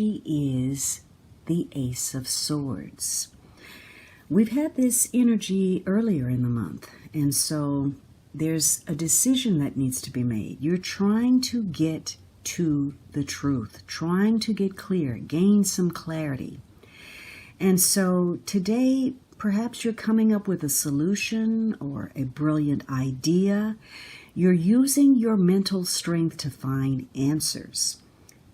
energy is the Ace of Swords. We've had this energy earlier in the month, and so there's a decision that needs to be made. You're trying to get to the truth, trying to get clear, gain some clarity. And so today, perhaps you're coming up with a solution or a brilliant idea. You're using your mental strength to find answers.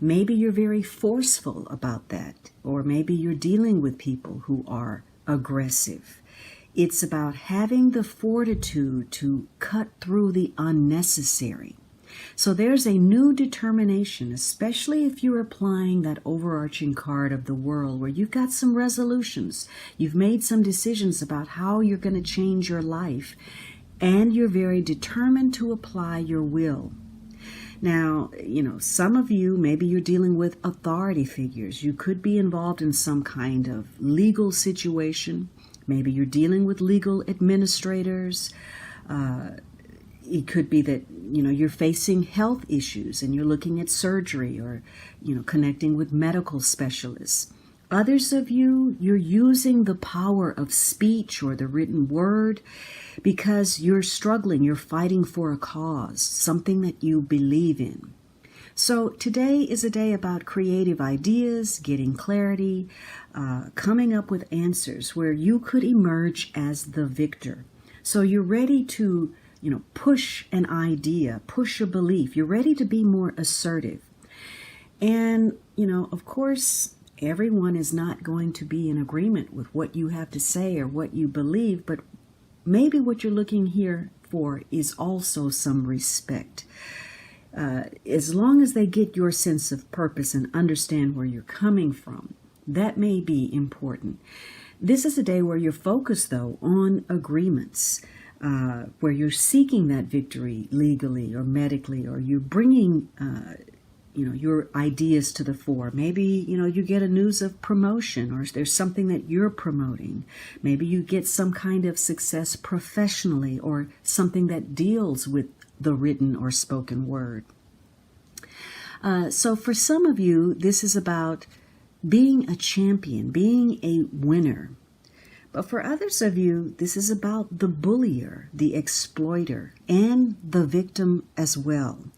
Maybe you're very forceful about that, or maybe you're dealing with people who are aggressive. It's about having the fortitude to cut through the unnecessary. So there's a new determination, especially if you're applying that overarching card of the world where you've got some resolutions. You've made some decisions about how you're going to change your life, and you're very determined to apply your will. Now, some of you, maybe you're dealing with authority figures. You could be involved in some kind of legal situation. Maybe you're dealing with legal administrators. It could be that, you're facing health issues and you're looking at surgery or, connecting with medical specialists. Others of you, you're using the power of speech or the written word because you're struggling, you're fighting for a cause, something that you believe in. So today is a day about creative ideas, getting clarity, coming up with answers where you could emerge as the victor. So you're ready to, push an idea, push a belief. You're ready to be more assertive. And, of course, everyone is not going to be in agreement with what you have to say or what you believe, but maybe what you're looking here for is also some respect. As long as they get your sense of purpose and understand where you're coming from, that may be important. This is a day where you're focused, though, on agreements, where you're seeking that victory legally or medically, or you're bringing your ideas to the fore. Maybe, you get a news of promotion, or there's something that you're promoting. Maybe you get some kind of success professionally, or something that deals with the written or spoken word. So for some of you, this is about being a champion, being a winner. But for others of you, this is about the bullier, the exploiter, and the victim as well.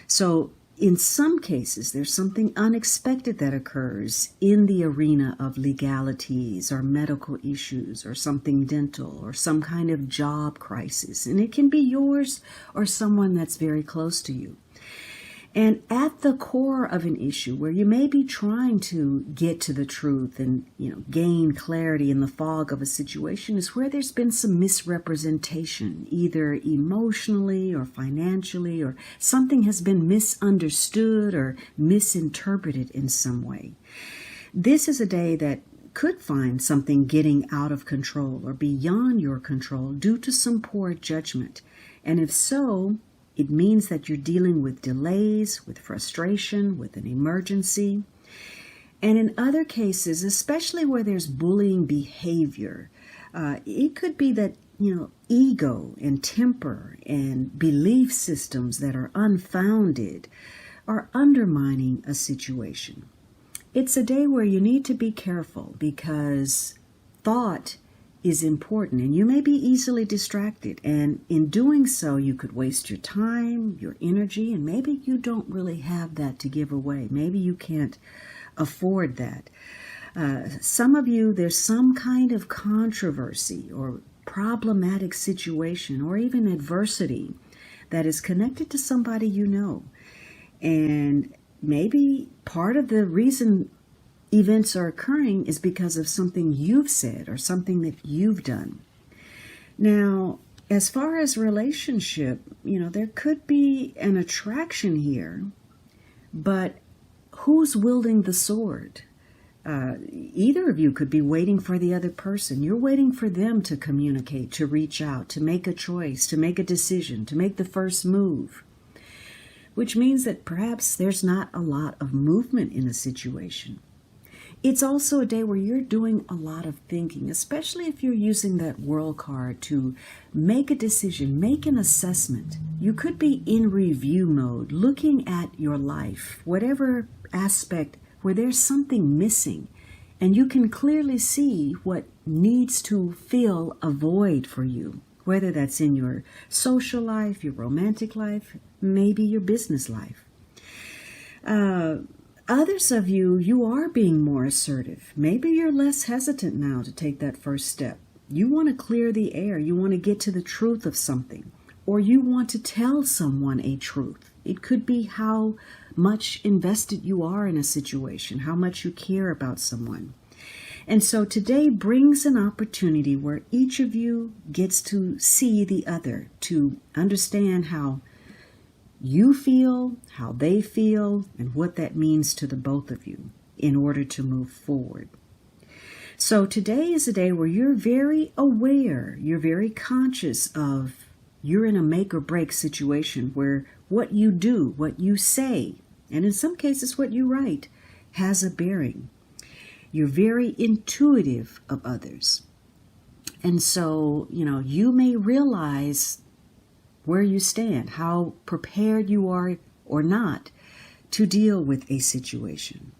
So in some cases, there's something unexpected that occurs in the arena of legalities or medical issues or something dental or some kind of job crisis. And it can be yours or someone that's very close to you. And at the core of an issue where you may be trying to get to the truth and, gain clarity in the fog of a situation is where there's been some misrepresentation, either emotionally or financially, or something has been misunderstood or misinterpreted in some way. This is a day that could find something getting out of control or beyond your control due to some poor judgment. And if so, it means that you're dealing with delays, with frustration, with an emergency. And in other cases, especially where there's bullying behavior, it could be that, ego and temper and belief systems that are unfounded are undermining a situation. It's a day where you need to be careful because thought is important, and you may be easily distracted, and in doing so you could waste your time, your energy, and maybe you don't really have that to give away. Maybe you can't afford that. Some of you, there's some kind of controversy or problematic situation or even adversity that is connected to somebody you know, and maybe part of the reason events are occurring is because of something you've said or something that you've done. Now, as far as relationship, there could be an attraction here, but who's wielding the sword? Either of you could be waiting for the other person. You're waiting for them to communicate, to reach out, to make a choice, to make a decision, to make the first move, which means that perhaps there's not a lot of movement in a situation. It's also a day where you're doing a lot of thinking, especially if you're using that world card to make a decision, make an assessment. You could be in review mode, looking at your life, whatever aspect, where there's something missing, and you can clearly see what needs to fill a void for you, whether that's in your social life, your romantic life, maybe your business life. Others of you, you are being more assertive. Maybe you're less hesitant now to take that first step. You want to clear the air. You want to get to the truth of something, or you want to tell someone a truth. It could be how much invested you are in a situation, how much you care about someone. And so today brings an opportunity where each of you gets to see the other, to understand how you feel, how they feel, and what that means to the both of you in order to move forward. So today is a day where you're very aware, you're very conscious of you're in a make or break situation where what you do, what you say, and in some cases what you write, has a bearing. You're very intuitive of others. And so, you may realize where you stand, how prepared you are or not to deal with a situation.